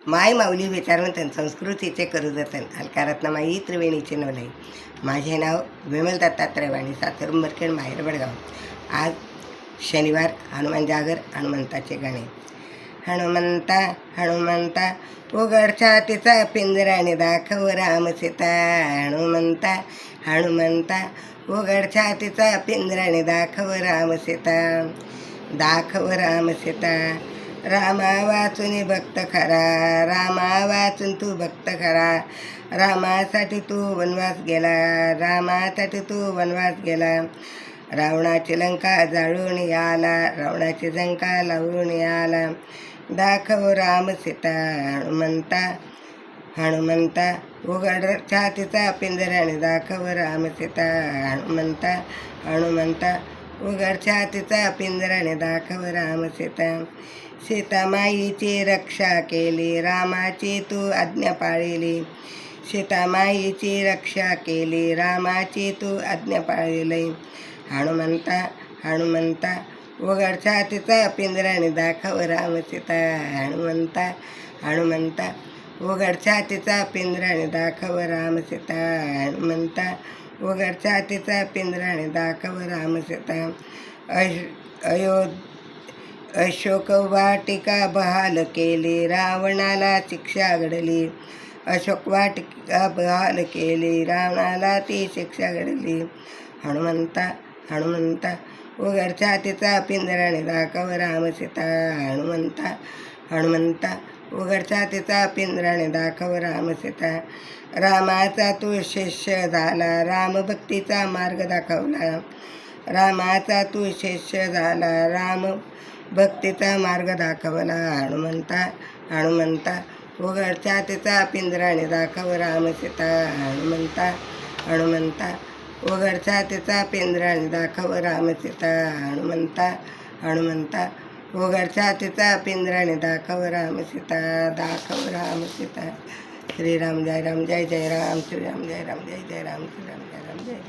माय माऊली विचारवंतन संस्कृतीचे करू जतन अलकारत्नमाई त्रिवेणीचे नवलाई. माझे नाव विमल दत्तात्रय वाणी, सातार उंबरखेड, माहेर बडगाव. आज शनिवार, हनुमान जागर, हनुमंताचे गाणे. हनुमंता हनुमंता उघड छातीचा पिंजरा आणि दाखव राम सीता. हनुमंता हनुमंता उघड छातीचा पिंजरा आणि दाखव राम सीता. दाखव राम सीता. रामा वाचून भक्त खरा, रामा वाचून तू भक्त खरा. रामासाठी तू वनवास गेला, रामासाठी तू वनवास गेला. रावणाची लंका जाळून आला, रावणाची लंका लावून आला. दाखव राम सीता. हनुमंता हनुमंता उघड छातीचा पिंजरा आणि दाखव राम सीता. हनुमंता हनुमंता उघड छातीचा पिंजरा आणि दाखव राम सीता. सीतामाईची रक्षा केली, रामाची तू आज्ञा पाळली. सीतामाईची रक्षा केली, रामाची तू आज्ञा पाळली. हनुमंता हनुमंता उघड छातीचा पिंजरा आणि दाखव राम सीता. हनुमंता हनुमंता उघड छातीचा पिंजरा आणि दाखव राम सीता. हनुमंता उघड छातीचा पिंजरा आणि दाखव राम सीता. अशोक वाटिका बहाल केली, रावणाला शिक्षा घडली. अशोक वाटिका बहाल केली, रावणाला ती शिक्षा घडली. हनुमंता हनुमंता उघड छातीचा पिंजरा आणि दाखव राम सीता. हनुमंता हनुमंता उघड छातीचा पिंजरा आणि दाखव राम सीता. रामाचा तू शिष्य झाला, रामभक्तीचा मार्ग दाखवला. रामाचा तू शिष्य झाला, राम भक्तीचा मार्ग दाखवला. हनुमंता हनुमंता उघड छातीचा पिंजरा आणि दाखव राम सीता. हनुमंता हनुमंता उघड छातीचा पिंजरा आणि दाखव राम सीता. हनुमंता हनुमंता उघड छातीचा पिंजरा आणि दाखव राम सीता. दाखव राम सीता. श्रीराम जय राम, जय जय राम, श्रीराम जय राम, जय जय राम, श्रीराम जय राम, जय.